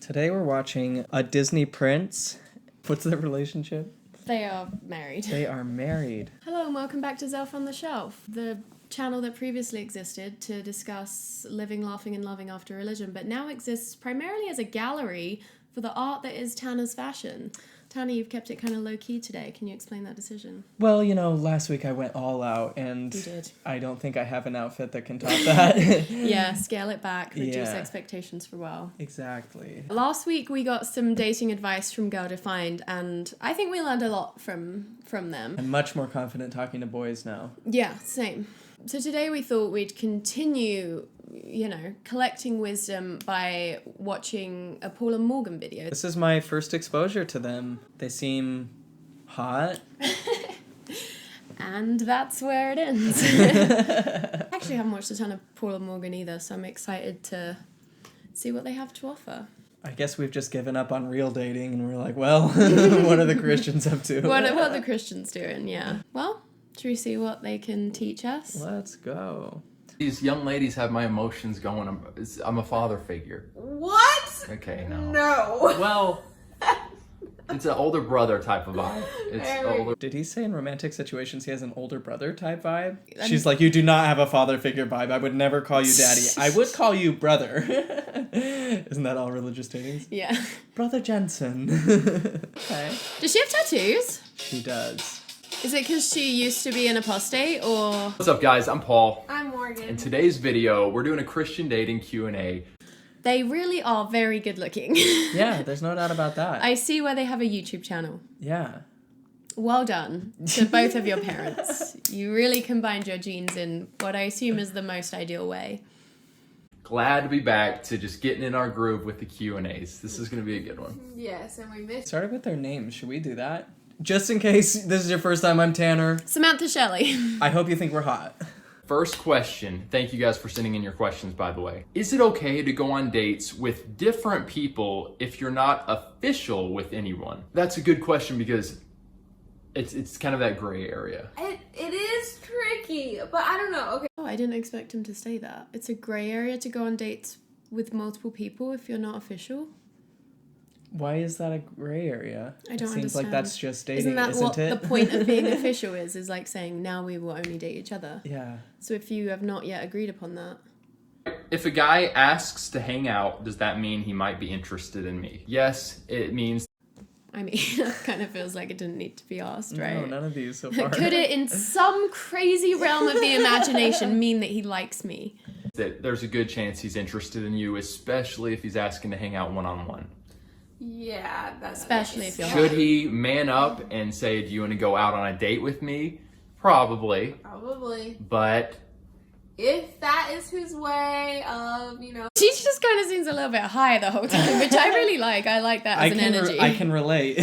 Today we're watching a Disney prince. What's their relationship? They are married. They are married. Hello and welcome back to Zelf on the Shelf, the channel that previously existed to discuss living, laughing and loving after religion, but now exists primarily as a gallery for the art that is Tanner's fashion. Tanner, you've kept it kind of low-key today. Can you explain that decision? Well, last week I went all out, and You did. I don't think I have an outfit that can top that. Yeah, scale it back, reduce Yeah. expectations for a while. Exactly. Last week we got some dating advice from Girl Defined, and I think we learned a lot from them. I'm much more confident talking to boys now. Yeah, same. So today we thought we'd continue, collecting wisdom by watching a Paul and Morgan video. This is my first exposure to them. They seem hot. And that's where it ends. I actually haven't watched a ton of Paul and Morgan either, so I'm excited to see what they have to offer. I guess we've just given up on real dating, and we're like, well, what are the Christians up to? What are the Christians doing, yeah. Well, should we see what they can teach us? Let's go. These young ladies have my emotions going. I'm a father figure. What? Okay, no. No. Well, it's an older brother type of vibe. It's Very. older. Did he say in romantic situations he has an older brother type vibe? She's like, you do not have a father figure vibe. I would never call you daddy. I would call you brother. Isn't that all religious datings? Yeah. Brother Jensen. Okay. Does she have tattoos? She does. Is it because she used to be an apostate, or...? What's up, guys? I'm Paul. I'm Morgan. In today's video, we're doing a Christian dating Q&A. They really are very good looking. Yeah, there's no doubt about that. I see why they have a YouTube channel. Yeah. Well done to both of your parents. You really combined your genes in what I assume is the most ideal way. Glad to be back to just getting in our groove with the Q&As. This is going to be a good one. Yes, and we missed. Started with their names. Should we do that? Just in case this is your first time, I'm Tanner. Samantha Shelley. I hope you think we're hot. First question. Thank you guys for sending in your questions, by the way. Is it okay to go on dates with different people if you're not official with anyone? That's a good question because it's kind of that gray area. It is tricky, but I don't know. Okay. Oh, I didn't expect him to say that. It's a grey area to go on dates with multiple people if you're not official. Why is that a gray area? I don't It seems like understand. that's just dating, Isn't that isn't what it? the point of being official is like saying, now we will only date each other. Yeah. So if you have not yet agreed upon that. If a guy asks to hang out, does that mean he might be interested in me? Yes, it means I mean, that kind of feels like it didn't need to be asked, right? No, none of these so far. Could it, in some crazy realm of the imagination, mean that he likes me? that there's a good chance he's interested in you, especially if he's asking to hang out one-on-one. Yeah, that's Especially if you're Should he man up and say, do you want to go out on a date with me? Probably. probably But if that is his way of, She just kind of seems a little bit high the whole time, which I really like. I like that as an energy. I can relate.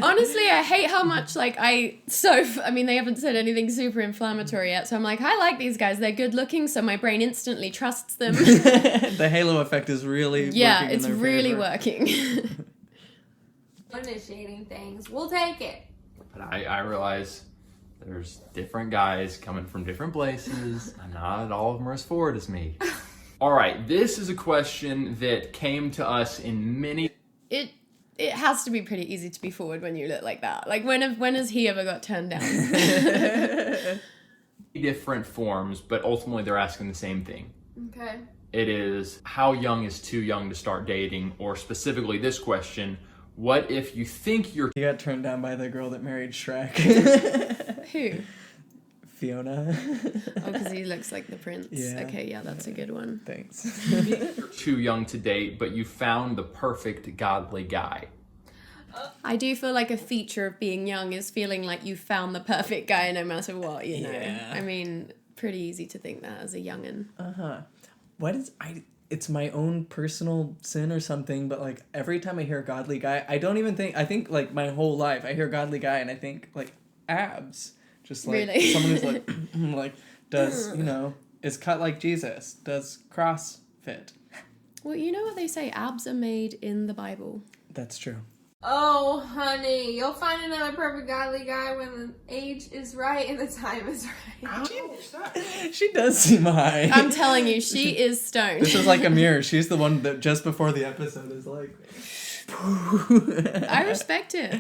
Honestly, I hate how much, they haven't said anything super inflammatory yet, so I'm like, I like these guys. They're good looking, so my brain instantly trusts them. The halo effect is really Yeah, working in it's their really favor. working. initiating things. We'll take it. But I realize there's different guys coming from different places, and not all of them are as forward as me. All right, this is a question that came to us in many It has to be pretty easy to be forward when you look like that. Like, when has he ever got turned down? different forms, but ultimately they're asking the same thing. Okay. It is, how young is too young to start dating? Or specifically this question, what if you think you're He got turned down by the girl that married Shrek. Who? Fiona. Oh, because he looks like the prince. Yeah. Okay, yeah, that's a good one. Thanks. too young to date, but you found the perfect godly guy? I do feel like a feature of being young is feeling like you found the perfect guy no matter what, you know? Yeah. I mean, pretty easy to think that as a youngin'. It's my own personal sin or something, but like every time I hear godly guy, I think like my whole life I hear godly guy and I think like abs. Just like Really? someone who's like like does, is cut like Jesus, does CrossFit. Well, you know what they say? Abs are made in the Bible. That's true. Oh, honey, you'll find another perfect godly guy when the age is right and the time is right. She does seem high. I'm telling you, she is stoned. This is like a mirror. She's the one that just before the episode is like... I respect it.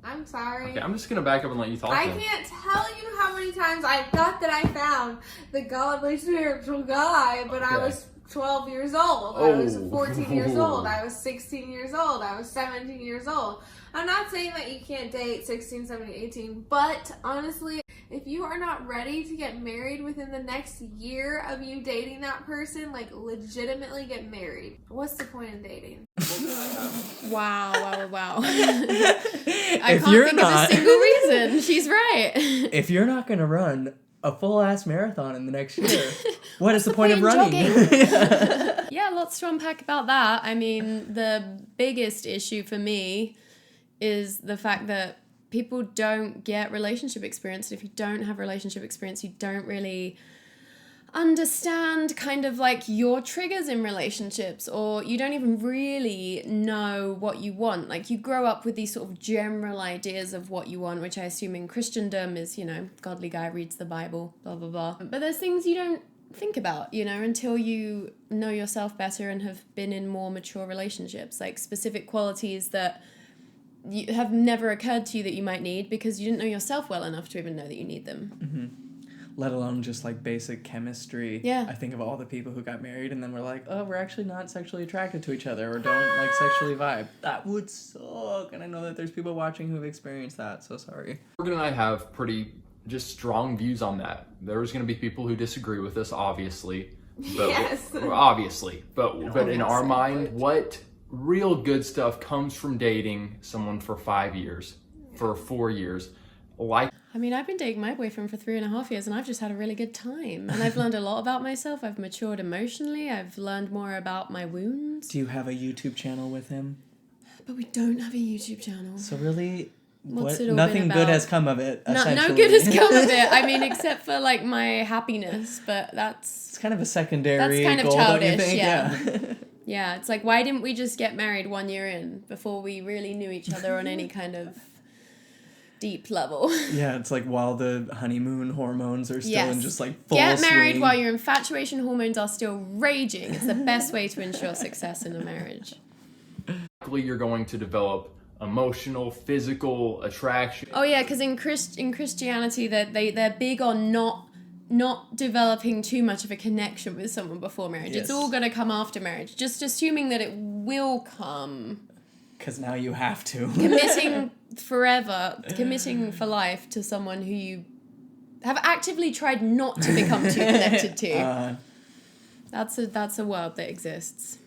I'm sorry. Okay, I'm just gonna back up and let you talk. I then. can't tell you how many times I thought that I found the godly spiritual guy, but I Okay. was 12 years old. I was Oh. 14 years old. I was 16 years old. I was 17 years old. I'm not saying that you can't date 16, 17, 18, but honestly, if you are not ready to get married within the next year of you dating that person, like legitimately get married. What's the point in dating? Wow. I If can't you're think not- of a single reason. She's right. If you're not going to run a full-ass marathon in the next year, what is the point of in running? Yeah, lots to unpack about that. I mean, the biggest issue for me is the fact that people don't get relationship experience. If you don't have relationship experience, you don't really understand kind of like your triggers in relationships, or you don't even really know what you want. Like, you grow up with these sort of general ideas of what you want, which I assume in Christendom is, godly guy reads the Bible, blah, blah, blah. But there's things you don't think about, until you know yourself better and have been in more mature relationships, like specific qualities that you have never occurred to you that you might need because you didn't know yourself well enough to even know that you need them. Mm-hmm. Let alone just like basic chemistry. Yeah. I think of all the people who got married and then we're like, oh, we're actually not sexually attracted to each other or don't like sexually vibe. That would suck. And I know that there's people watching who've experienced that, so sorry. Morgan and I have pretty just strong views on that. There's going to be people who disagree with us, obviously. But Yes. Obviously. But in our Obviously. mind, what real good stuff comes from dating someone for 5 years, for 4 years, like... I mean, I've been dating my boyfriend for 3.5 years and I've just had a really good time. And I've learned a lot about myself. I've matured emotionally. I've learned more about my wounds. Do you have a YouTube channel with him? But we don't have a YouTube channel. So really, What's it all nothing been good about? has come of it, No essentially. good has come of it. I mean, except for like my happiness, but that's... It's kind of a secondary That's kind of goal, don't you childish, think? yeah. Yeah, it's like, why didn't we just get married 1 year in before we really knew each other on any kind of deep level? Yeah, it's like while the honeymoon hormones are still in just like full Get married swing. while your infatuation hormones are still raging. It's the best way to ensure success in a marriage. You're going to develop emotional, physical attraction. Oh yeah, because in Christianity, they're big on not developing too much of a connection with someone before marriage. Yes. It's all going to come after marriage. Just assuming that it will come. Because now you have to. Committing forever, committing for life to someone who you have actively tried not to become too connected to. That's a world that exists.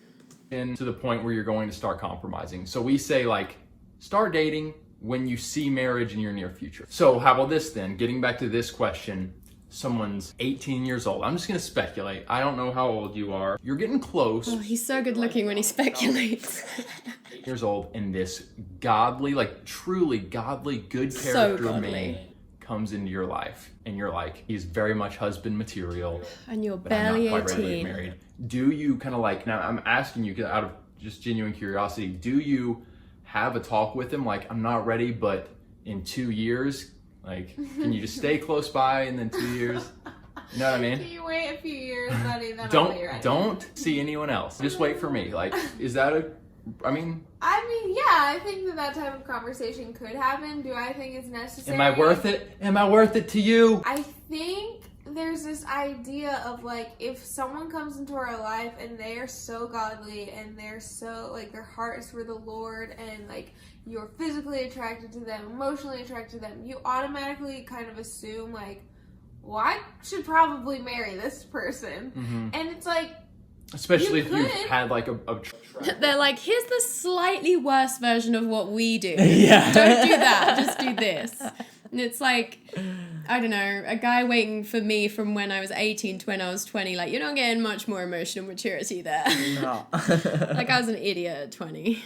And to the point where you're going to start compromising. So we say, like, start dating when you see marriage in your near future. So how about this then? Getting back to this question, someone's 18 years old. I'm just going to speculate. I don't know how old you are. You're getting close. Oh, he's so good looking when he speculates. Years old, and this godly, like truly godly, good So character godly. man comes into your life, and you're like, he's very much husband material, And you're but I'm barely not quite ready to get 18. married. Do you kind of like, now I'm asking you out of just genuine curiosity, do you have a talk with him like, I'm not ready, but in 2 years, like, can you just stay close by and then 2 years? You know what I Can mean? you wait a few years, buddy? Then I'll be ready. Don't see anyone else. Just wait for me. Like, is that I mean, yeah, I think that type of conversation could happen. Do I think it's necessary? am I worth it? Am I worth it to you? I think there's this idea of like, if someone comes into our life and they are so godly and they're so like, their heart is for the Lord, and like you're physically attracted to them, emotionally attracted to them, you automatically kind of assume like, well, I should probably marry this person. Mm-hmm. And it's like, Especially You if you've could. had like a They're like, here's the slightly worse version of what we do. Yeah. Don't do that. Just do this. And it's like, I don't know, a guy waiting for me from when I was 18 to when I was 20. Like, you're not getting much more emotional maturity there. No. Like, I was an idiot at 20.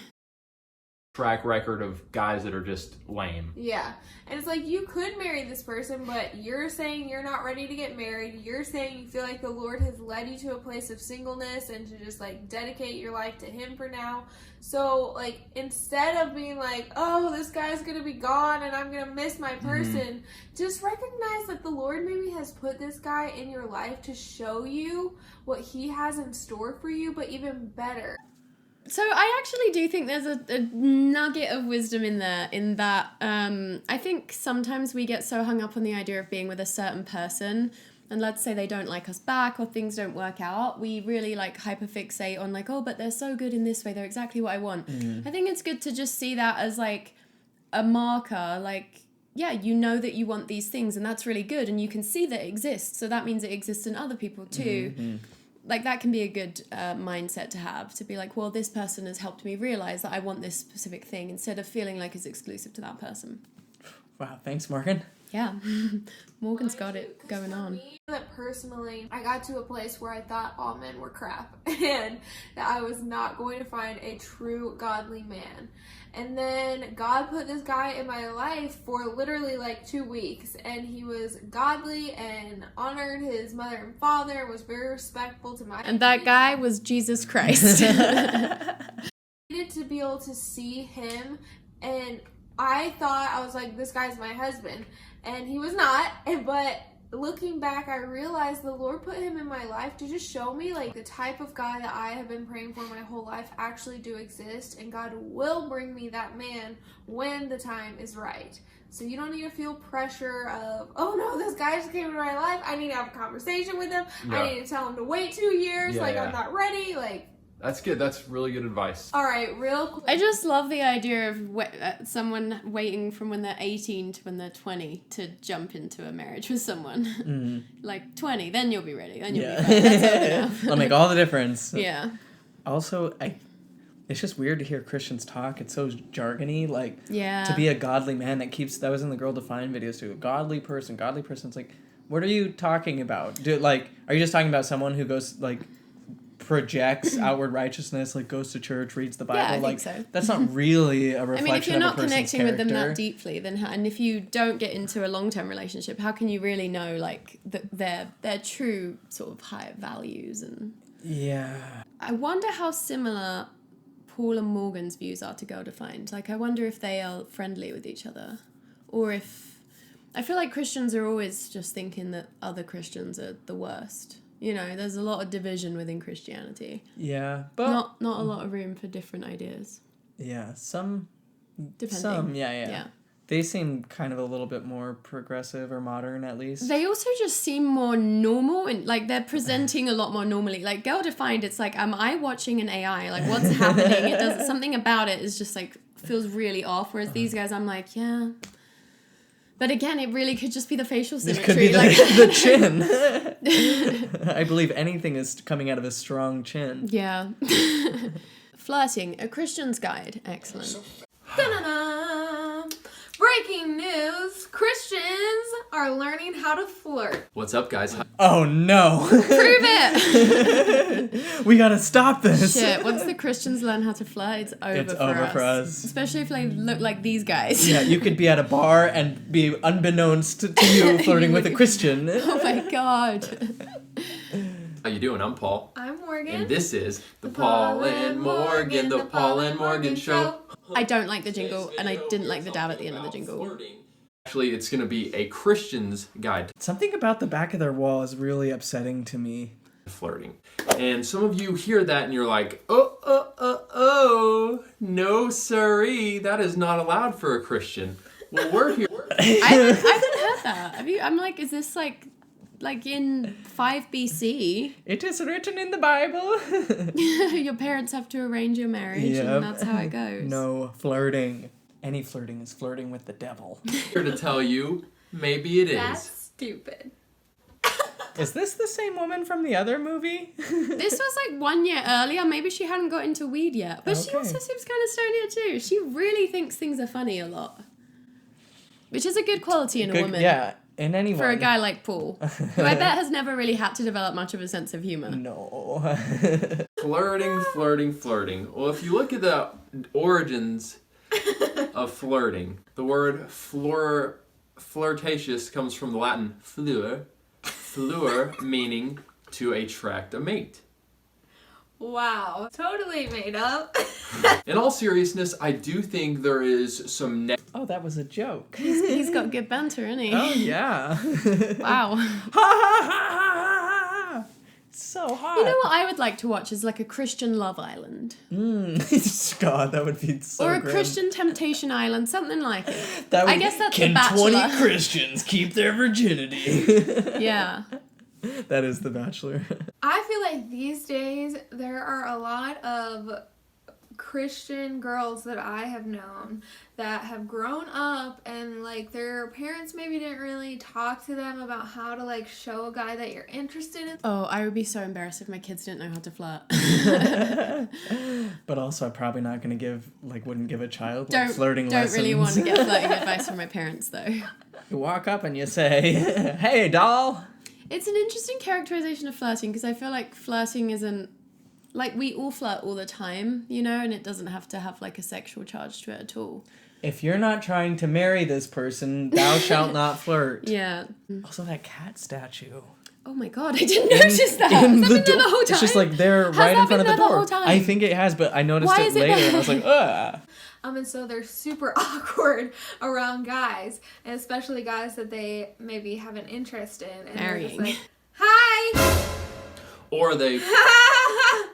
track record of guys that are just lame. Yeah. And it's like, you could marry this person, but you're saying you're not ready to get married. You're saying you feel like the Lord has led you to a place of singleness and to just like dedicate your life to Him for now. So like, instead of being like, oh, this guy's gonna be gone and I'm gonna miss my person, just recognize that the Lord maybe has put this guy in your life to show you what He has in store for you, but even better. So I actually do think there's a nugget of wisdom in there, in that I think sometimes we get so hung up on the idea of being with a certain person, and let's say they don't like us back or things don't work out, we really like hyperfixate on like, oh, but they're so good in this way, they're exactly what I want. I think it's good to just see that as like a marker, like, yeah, you know that you want these things and that's really good and you can see that it exists, so that means it exists in other people too. Like, that can be a good mindset to have, to be like, well, this person has helped me realize that I want this specific thing, instead of feeling like it's exclusive to that person. Wow, thanks, Morgan. Yeah. Morgan's got it going on. That personally, I got to a place where I thought all men were crap and that I was not going to find a true godly man. And then God put this guy in my life for literally like 2 weeks, and he was godly and honored his mother and father and was very respectful to my... And that guy was Jesus Christ. I needed to be able to see him, and I thought, I was like, this guy's my husband, and he was not. But looking back, I realized the Lord put him in my life to just show me like the type of guy that I have been praying for my whole life actually do exist, and God will bring me that man when the time is right. So you don't need to feel pressure of, oh no, this guy just came into my life, I need to have a conversation with him, I need to tell him to wait 2 years, I'm not ready, like... That's good. That's really good advice. All right, real quick. I just love the idea of someone waiting from when they're 18 to when they're 20 to jump into a marriage with someone. Like 20, then you'll be ready. Then you'll be fine. That's enough. It'll make all the difference. Yeah. Also, it's just weird to hear Christians talk. It's so jargony. Like, yeah. To be a godly man that was in the Girl Defined videos too. Godly person. It's like, what are you talking about? Are you just talking about someone who goes, like, projects outward righteousness, like goes to church, reads the Bible? Yeah, I like think so. That's not really a reflection of a person's character. I mean, if you're not connecting with them that deeply, then and if you don't get into a long-term relationship, how can you really know like their true sort of higher values? And I wonder how similar Paul and Morgan's views are to Girl Defined. Like, I wonder if they are friendly with each other, or if I feel like Christians are always just thinking that other Christians are the worst. You know, there's a lot of division within Christianity. Yeah, but... Not a lot of room for different ideas. Yeah, some... Depending. Some, yeah. They seem kind of a little bit more progressive or modern, at least. They also just seem more normal, and like they're presenting a lot more normally. Like Girl Defined, it's like, am I watching an AI? Like, what's happening? It does something about it is just like feels really off. Whereas these guys, I'm like, yeah. But again, it really could just be the facial symmetry. This could be the chin. I believe anything is coming out of a strong chin. Yeah. Flirting, a Christian's guide. Excellent. Da-da-da! Breaking news! Christians are learning how to flirt. What's up, guys? Oh no! Prove it! We gotta stop this. Shit, once the Christians learn how to flirt, it's over for us. Especially if they look like these guys. Yeah, you could be at a bar and be unbeknownst to you flirting with a Christian. Oh my god. How you doing? I'm Paul. I'm Morgan. And this is the Paul and Morgan, the Paul and Morgan Show. I don't like the jingle, and I didn't like the dab at the end of the jingle. Actually, it's going to be a Christian's guide Something about the back of their wall is really upsetting to me. to flirting. And some of you hear that and you're like, oh, no siree, that is not allowed for a Christian. Well, we're here. I haven't heard that. Have you? I'm like, is this like in 5 BC? It is written in the Bible. Your parents have to arrange your marriage, and that's how it goes. No flirting. Any flirting is flirting with the devil. Here to tell you, maybe it is. That's stupid. Is this the same woman from the other movie? This was like 1 year earlier. Maybe she hadn't got into weed yet. But she also seems kind of stonier too. She really thinks things are funny a lot. Which is a good quality in a woman. Yeah, in anyone. For a guy like Paul, who I bet has never really had to develop much of a sense of humor. No. Flirting. Well, if you look at the origins of flirting. The word flirtatious comes from the Latin fleur, meaning to attract a mate. Wow, totally made up. In all seriousness, I do think there is some Oh, that was a joke. He's got good banter, isn't he? Oh, yeah. Wow. So hot. You know what I would like to watch is like a Christian Love Island. God, that would be so Or a grim. Christian Temptation Island, something like it. That would, I guess that's can The Bachelor. 20 Christians keep their virginity? Yeah. That is The Bachelor. I feel like these days there are a lot of Christian girls that I have known that have grown up and like their parents maybe didn't really talk to them about how to like show a guy that you're interested in. Oh, I would be so embarrassed if my kids didn't know how to flirt. But also, I'm probably not going to wouldn't give a child flirting don't lessons. really want to get flirting advice from my parents, though. You walk up and you say, "Hey, doll." It's an interesting characterization of flirting because I feel like flirting isn't... Like, we all flirt all the time, you know, and it doesn't have to have, like, a sexual charge to it at all. If you're not trying to marry this person, thou shalt not flirt. Yeah. Also, that cat statue. Oh my god, I didn't notice that. Has that been there the whole time? It's just like they're Has right that in front of been the there door. whole time? I think it has, but I noticed Why it is it later there? and I was like, ugh. And so they're super awkward around guys, and especially guys that they maybe have an interest in. And Marrying. they're just like, hi!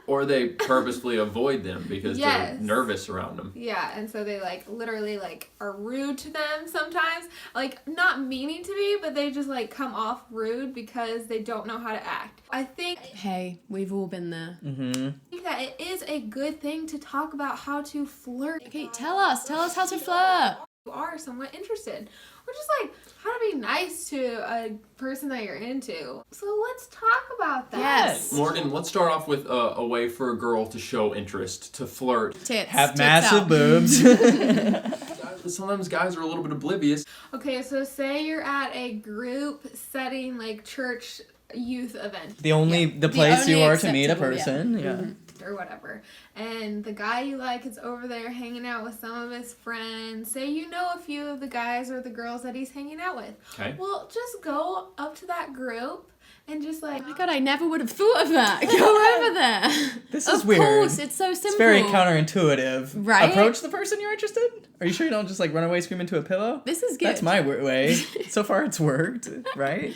or they purposefully avoid them because they're nervous around them. Yeah, and so they like literally like are rude to them sometimes. Like not meaning to be, but they just like come off rude because they don't know how to act. I think Hey, we've all been there. that it is a good thing to talk about how to flirt. Okay, tell us how to flirt. You are somewhat interested. Or just like how to be nice to a person that you're into. So let's talk about that. Yes. Morgan, let's start off with a way for a girl to show interest, to flirt. Tits. Have Tits massive out. boobs. Sometimes guys are a little bit oblivious. Okay, so say you're at a group setting like church youth event. The place only you are to meet a acceptable, person. yeah. Yeah. Or whatever, and the guy you like is over there hanging out with some of his friends. Say you know a few of the guys or the girls that he's hanging out with. Okay. Well, just go up to that group and just like, Oh my god, I never would have thought of that. Go over there. This is of weird. Of course, it's so simple. It's very counterintuitive. Right? Approach the person you're interested in? Are you sure you don't just like run away, scream into a pillow? This is good. That's my way. So far it's worked. Right?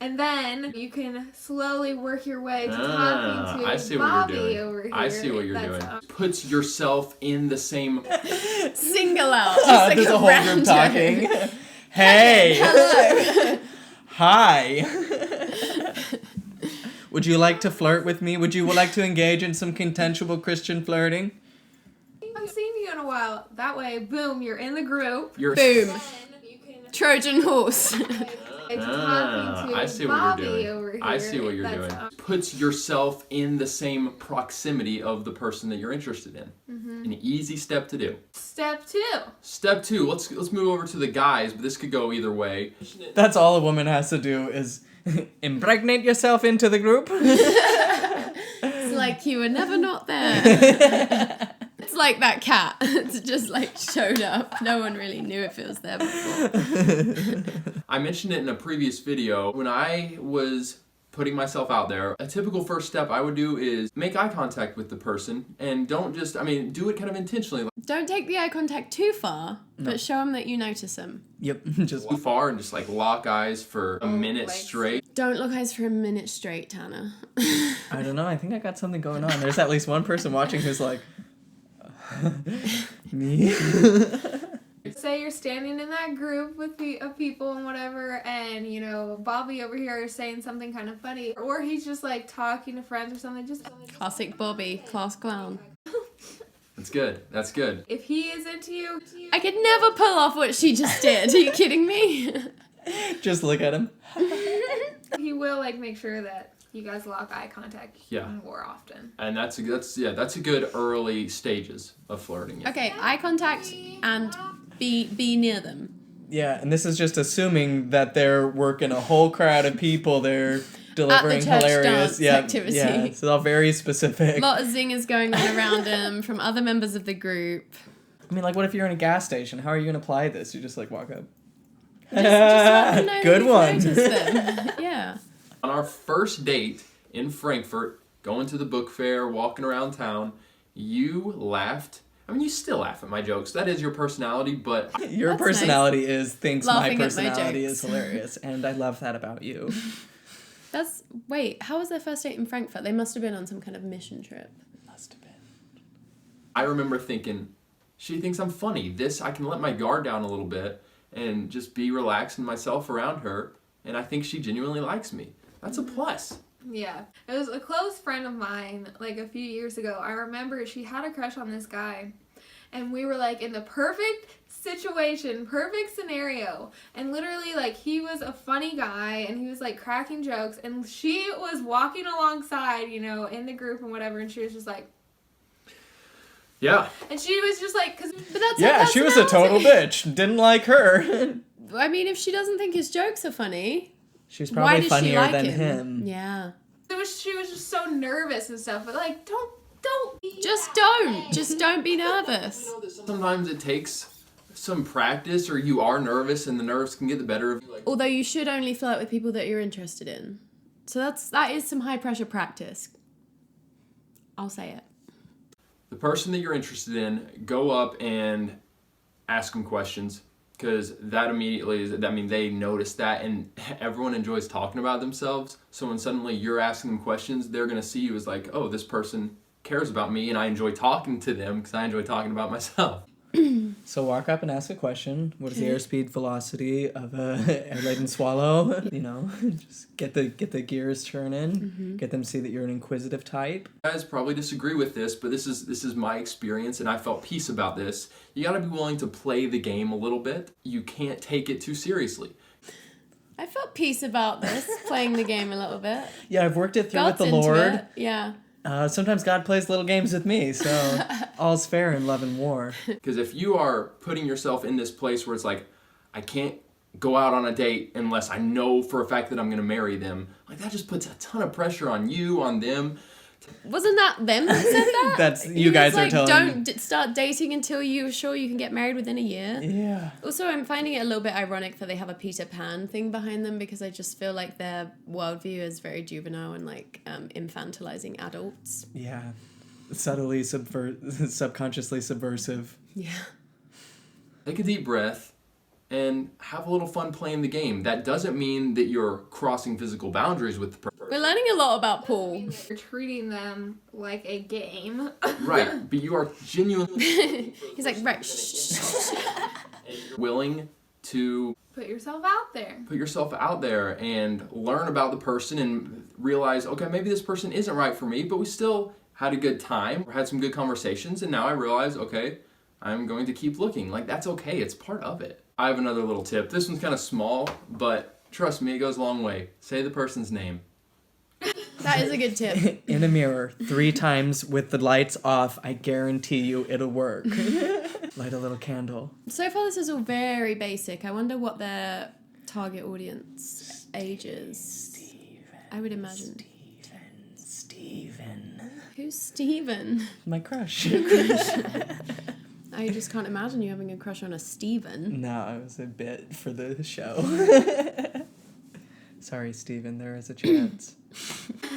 and then you can slowly work your way to talking to I see what Bobby you're doing. over here. I see what you're doing. Puts yourself in the same. Single out. Just like There's a whole random. group talking. Hey! Hello. Hi! Would you like to flirt with me? Would you like to engage in some consensual Christian flirting? I haven't seen you in a while. That way, boom, you're in the group. You're. Boom. And you can Trojan horse. talking to I see what Bobby you're doing. over here. I see what you're That's, doing. Puts yourself in the same proximity of the person that you're interested in. An easy step to do. Step 2. Step 2. Let's move over to the guys, but this could go either way. That's all a woman has to do is impregnate yourself into the group. It's like you were never not there. It's like that cat. It's just like showed up. No one really knew if it was there before. I mentioned it in a previous video. When I was putting myself out there, a typical first step I would do is make eye contact with the person and don't just, do it kind of intentionally. Don't take the eye contact too far, but show them that you notice them. Yep. Just Too far and just like lock eyes for a minute like- straight. Don't look eyes for a minute straight, Tanner. I don't know. I think I got something going on. There's at least one person watching who's like, me? Say you're standing in that group with of people and whatever, and Bobby over here is saying something kind of funny, or he's just like talking to friends or something. Just Classic Bobby, class clown. That's good. That's good. if he is into you, I could never pull off what she just did. Are you kidding me? Just look at him. he will like make sure that you guys lock eye contact Yeah. more often. And that's a good early stages of flirting. Yeah. Okay, eye contact and be near them. Yeah, and this is just assuming that they're working a whole crowd of people. They're delivering church hilarious dance activity. Yeah, it's all very specific. A lot of zingers going on around them from other members of the group. I mean, like, what if you're in a gas station? How are you going to apply this? You just, like, walk up. Just let them know Good that you've one. noticed them. Yeah. On our first date in Frankfurt, going to the book fair, walking around town, you laughed. I mean, you still laugh at my jokes. That is your personality, but Your That's personality thinks Laughing my at my personality jokes. is hilarious, and I love that about you. Wait, how was their first date in Frankfurt? They must have been on some kind of mission trip. Must have been. I remember thinking, she thinks I'm funny. I can let my guard down a little bit and just be relaxed in myself around her, and I think she genuinely likes me. That's a plus. Yeah. It was a close friend of mine, like a few years ago. I remember she had a crush on this guy. And we were like in the perfect situation, perfect scenario. And literally, like, he was a funny guy and he was like cracking jokes. And she was walking alongside, you know, in the group and whatever. And she was just like, Yeah. and she was just like, But that's Yeah, her she was a total personality. bitch. Didn't like her. I mean, if she doesn't think his jokes are funny, She's why probably does funnier she like than him? him. Yeah. she was just so nervous and stuff. But like, don't be Just that don't. way. Just don't be nervous. Sometimes it takes some practice, or you are nervous and the nerves can get the better of you. Like, Although you should only flirt with people that you're interested in. So that is some high pressure practice. I'll say it. the person that you're interested in, go up and ask them questions, because that immediately is, I mean, they notice that, and everyone enjoys talking about themselves. So when suddenly you're asking them questions, they're going to see you as like, oh, this person cares about me and I enjoy talking to them because I enjoy talking about myself. So walk up and ask a question. What is the airspeed velocity of a air-laden swallow? You know, just get the gears turning. Get them to see that you're an inquisitive type. You guys probably disagree with this, but this is my experience, and I felt peace about this. You got to be willing to play the game a little bit. You can't take it too seriously. I felt peace about this, playing the game a little bit. Yeah, I've worked it through God's with the into Lord. it. Yeah. Sometimes God plays little games with me, so all's fair in love and war. Because if you are putting yourself in this place where it's like, I can't go out on a date unless I know for a fact that I'm going to marry them, like that just puts a ton of pressure on you, on them. Wasn't that them that said that? That's He you was guys are like, telling. Don't start dating until you're sure you can get married within a year. Yeah. Also, I'm finding it a little bit ironic that they have a Peter Pan thing behind them, because I just feel like their worldview is very juvenile and like infantilizing adults. Yeah. Subtly subconsciously subversive. Yeah. Take a deep breath and have a little fun playing the game. That doesn't mean that you're crossing physical boundaries with the person. We're learning a lot about Paul. You're treating them like a game. Right, but you are genuinely He's like, right, shh. willing to Put yourself out there. put yourself out there and learn about the person and realize, okay, maybe this person isn't right for me, but we still had a good time, had some good conversations, and now I realize, okay, I'm going to keep looking. Like, that's okay, it's part of it. I have another little tip. This one's kind of small, but trust me, it goes a long way. Say the person's name. That is a good tip. In a mirror 3 times with the lights off. I guarantee you it'll work. Light a little candle. So far, this is all very basic. I wonder what their target audience age is. I would imagine. Steven. Who's Steven? My crush. I just can't imagine you having a crush on a Steven. No, it was a bit for the show. Sorry, Steven, there is a chance.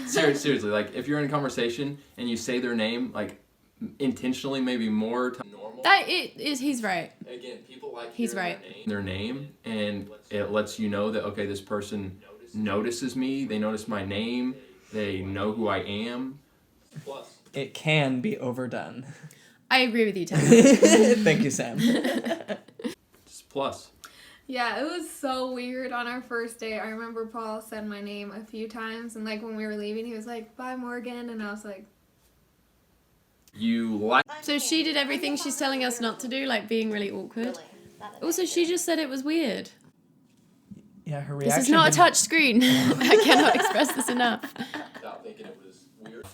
Seriously, like, if you're in a conversation and you say their name, like, intentionally, maybe more time than normal. He's right. Again, people like He's hearing right. their name, and it lets you know that, okay, this person notices me, they notice my name, they know who I am. Plus. It can be overdone. I agree with you, Tam. Thank you, Sam. Just plus. Yeah, it was so weird on our first date. I remember Paul said my name a few times, and like when we were leaving, he was like, "Bye, Morgan," and I was like, You like. So she did everything she's telling us not to do, like being really awkward. Also, she just said it was weird. Yeah, her reaction. This is not a didn't- touch screen. I cannot express this enough. Without thinking it was weird.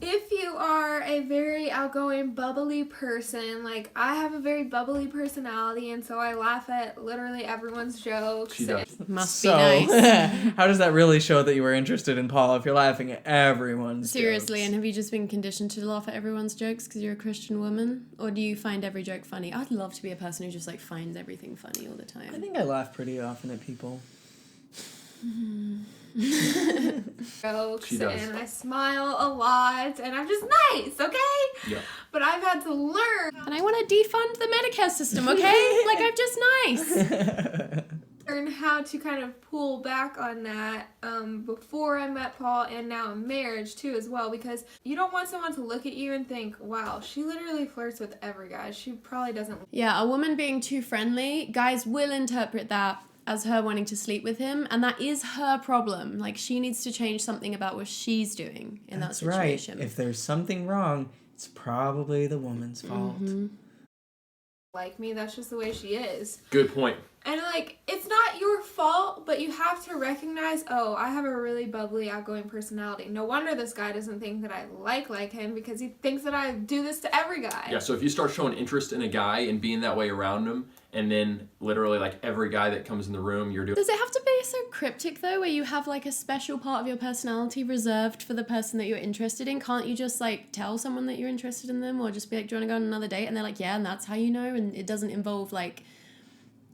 It if you are a very outgoing, bubbly person, like I have a very bubbly personality, and so I laugh at literally everyone's jokes. She does. Must be nice. How does that really show that you were interested in Paul if you're laughing at everyone's Seriously, jokes? and have you just been conditioned to laugh at everyone's jokes because you're a Christian woman? Or do you find every joke funny? I'd love to be a person who just like finds everything funny all the time. I think I laugh pretty often at people. Jokes, She does. and I smile a lot, and I'm just nice, okay? Yeah. But I've had to learn And I want to defund the Medicare system, okay? Like, I'm just nice. how to kind of pull back on that before I met Paul and now in marriage too as well, because you don't want someone to look at you and think, wow, she literally flirts with every guy. She probably doesn't. Yeah, a woman being too friendly, guys will interpret that as her wanting to sleep with him, and that is her problem. Like, she needs to change something about what she's doing in That's that situation. right. If there's something wrong, it's probably the woman's fault. Like me, that's just the way she is. Good point. And like, it's not your fault, but you have to recognize, oh, I have a really bubbly, outgoing personality. No wonder this guy doesn't think that I like him, because he thinks that I do this to every guy. Yeah, so if you start showing interest in a guy and being that way around him, and then literally like every guy that comes in the room, you're doing... Does it have to be so cryptic, though, where you have, like, a special part of your personality reserved for the person that you're interested in? Can't you just, like, tell someone that you're interested in them, or just be like, do you want to go on another date? And they're like, yeah, and that's how you know, and it doesn't involve, like...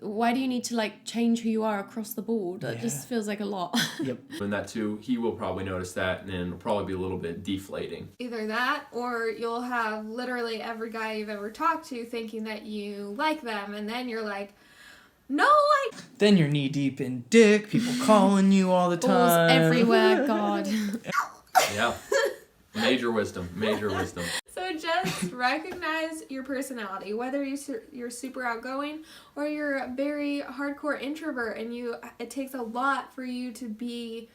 Why do you need to, like, change who you are across the board? It just feels like a lot. Yep. And that too, he will probably notice that, and then it'll probably be a little bit deflating. Either that, or you'll have literally every guy you've ever talked to thinking that you like them, and then you're like, no, I... Then you're knee deep in dick, people calling you all the Balls time. everywhere, God. Yeah. Major wisdom. Major wisdom. So just recognize your personality, whether you're super outgoing or you're a very hardcore introvert, and it takes a lot for you to be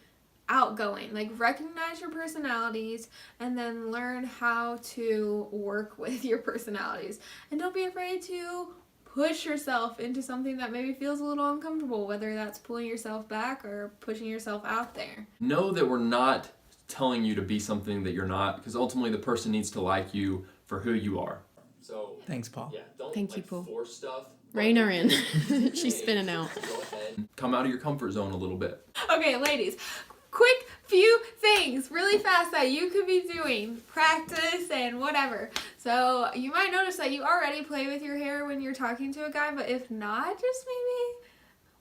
outgoing. Like, recognize your personalities and then learn how to work with your personalities. And don't be afraid to push yourself into something that maybe feels a little uncomfortable, whether that's pulling yourself back or pushing yourself out there. Know that we're not telling you to be something that you're not, because ultimately the person needs to like you for who you are. So Thanks, Paul. yeah, don't Thank you, Paul. force stuff. Rein her in. She's spinning out. Go ahead. Come out of your comfort zone a little bit. Okay, ladies, quick few things really fast that you could be doing, practice and whatever. So you might notice that you already play with your hair when you're talking to a guy, but if not, just maybe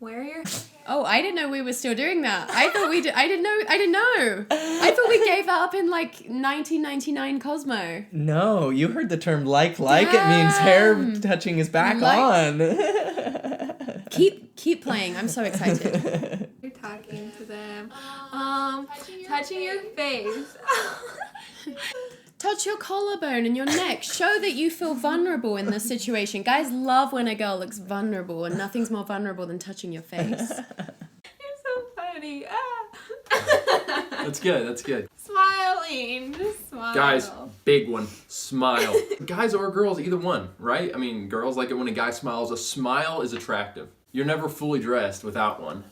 wear your... Oh, I didn't know we were still doing that. I thought we did. I didn't know. I thought we gave that up in like 1999 Cosmo. No, you heard the term like. It means hair touching his back on. Keep playing. I'm so excited. You're talking to them. Touching your face. Touch your collarbone and your neck. Show that you feel vulnerable in this situation. Guys love when a girl looks vulnerable, and nothing's more vulnerable than touching your face. You're so funny. That's good. That's good. Smiling. Just smile. Guys, big one. Smile. Guys or girls, either one, right? I mean, girls like it when a guy smiles. A smile is attractive. You're never fully dressed without one.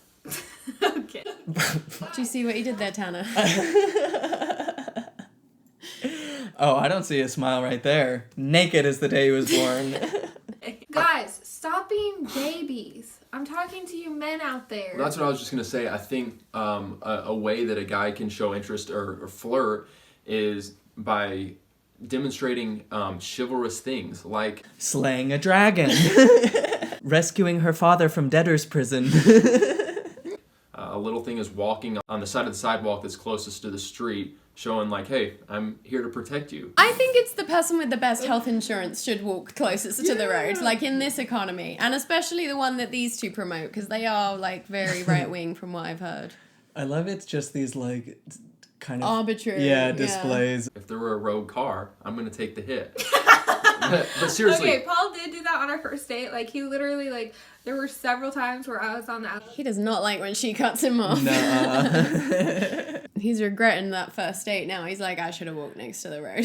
Okay. Do you see what you did there, Tanner? Oh, I don't see a smile right there. Naked as the day he was born. Guys, stop being babies. I'm talking to you men out there. That's what I was just going to say. I think a way that a guy can show interest or flirt is by demonstrating chivalrous things like Slaying a dragon. Rescuing her father from debtor's prison. a little thing is walking on the side of the sidewalk that's closest to the street, showing like, hey, I'm here to protect you. I think it's the person with the best health insurance should walk closest to the road, like in this economy. And especially the one that these two promote, because they are like very right-wing from what I've heard. I love it's just these like kind of arbitrary displays. If there were a rogue car, I'm going to take the hit. But seriously. Okay, Paul did do that on our first date. Like, he literally, like, there were several times where I was on the outside. He does not like when she cuts him off. Nuh-uh. He's regretting that first date now. He's like, I should have walked next to the road.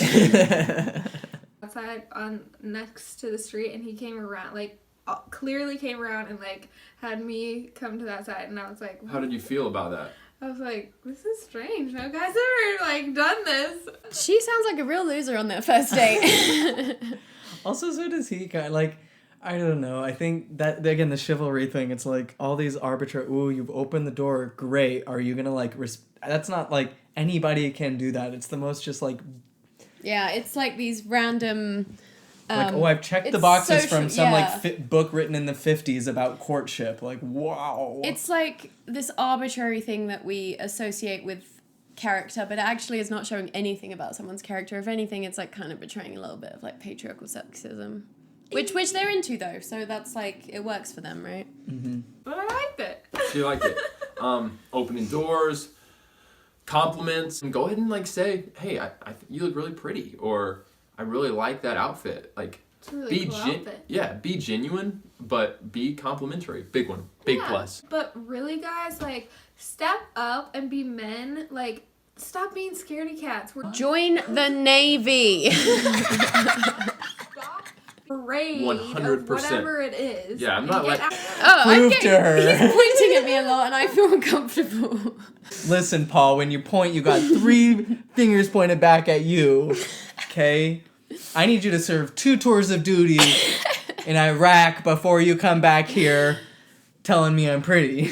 Outside on next to the street, and he came around, like, clearly came around and, like, had me come to that side, and I was like... How did you feel about that? I was like, this is strange. No guy's ever, like, done this. She sounds like a real loser on their first date. Also, so does he. Kind of, like, I don't know. I think that, again, the chivalry thing, it's like all these arbitrary, ooh, you've opened the door, great. Are you going to, like, that's not, like, anybody can do that. It's the most just, like... Yeah, it's like these random... like, I've checked the boxes from some, like, book written in the 50s about courtship. Like, wow. It's like this arbitrary thing that we associate with character, but it actually is not showing anything about someone's character. If anything, it's, like, kind of betraying a little bit of, like, patriarchal sexism. Which they're into, though, so that's, like, it works for them, right? Mm-hmm. But I liked it. She liked it. Opening doors, compliments, and go ahead and, like, say, hey, I you look really pretty, or... I really like that outfit. Like, It's a really cool outfit. Be genuine, but be complimentary. Big one. Big plus. But really, guys, like, step up and be men. Like, stop being scaredy cats. Join the Navy. Stop parade 100%. of whatever it is. Yeah, I'm not like... Prove to her. He's pointing at me a lot and I feel uncomfortable. Listen, Paul, when you point, you got 3 fingers pointed back at you. Okay? I need you to serve 2 tours of duty in Iraq before you come back here telling me I'm pretty.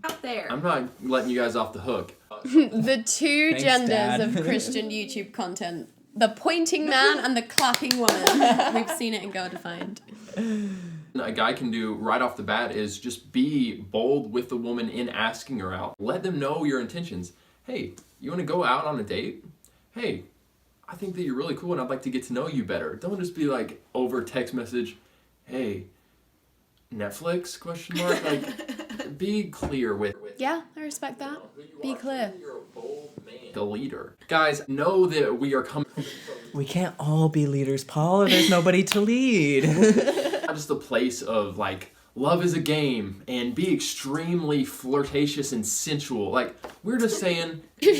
Out there. I'm not letting you guys off the hook. The 2 Thanks, genders Dad. of Christian YouTube content. The pointing man and the clapping woman. We've seen it in God Defined. A guy can do right off the bat is just be bold with the woman in asking her out. Let them know your intentions. Hey, you want to go out on a date? Hey, I think that you're really cool and I'd like to get to know you better. Don't just be like over text message, hey, Netflix, question mark? Like, be clear with Yeah, I respect that. Be clear. You're a bold man. The leader. Guys, know that we are coming We can't all be leaders, Paul, or there's nobody to lead. not just a place of like, love is a game and be extremely flirtatious and sensual. Like, we're just saying... When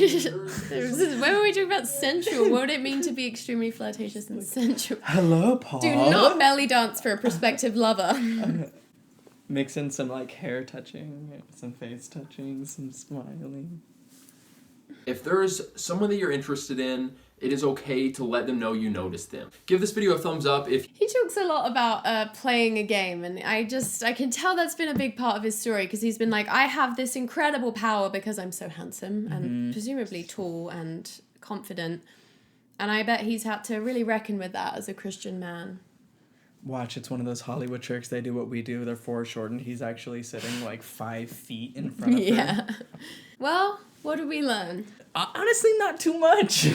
were we talking about sensual? What would it mean to be extremely flirtatious and sensual? Hello, Paul. Do not belly dance for a prospective lover. Mix in some, like, hair touching, some face touching, some smiling. If there's someone that you're interested in, it is okay to let them know you noticed them. Give this video a thumbs up if... He talks a lot about playing a game, and I can tell that's been a big part of his story, because he's been like, I have this incredible power because I'm so handsome and presumably tall and confident, and I bet he's had to really reckon with that as a Christian man. Watch, it's one of those Hollywood tricks. They do what we do. They're foreshortened. He's actually sitting, like, 5 feet in front of her. Yeah. Well, what did we learn? Honestly, not too much.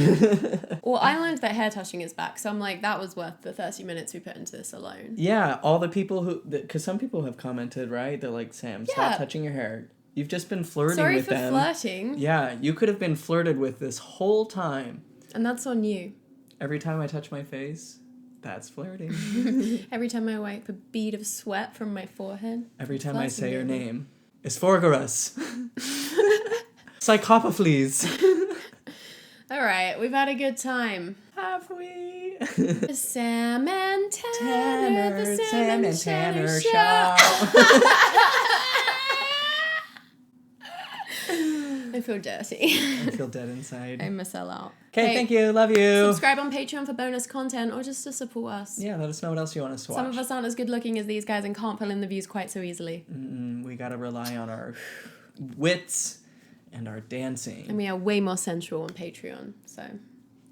Well, I learned that hair touching is back, so I'm like, that was worth the 30 minutes we put into this alone. Yeah, all the people who... Because some people have commented, right? They're like, Sam, stop touching your hair. You've just been flirting with them. Sorry for flirting. Yeah, you could have been flirted with this whole time. And that's on you. Every time I touch my face, that's flirting. Every time I wipe a bead of sweat from my forehead. Every time I say your baby. name. Esforgarus. Psychopophles. All right, we've had a good time. Have we? The Sam and Tanner, the Sam and Tanner show. I feel dirty. I feel dead inside. I'm a sellout. Okay, thank you. Love you. Subscribe on Patreon for bonus content or just to support us. Yeah, let us know what else you want us to watch. Some of us aren't as good looking as these guys and can't pull in the views quite so easily. We gotta rely on our wits and our dancing. And we are way more sensual on Patreon, so...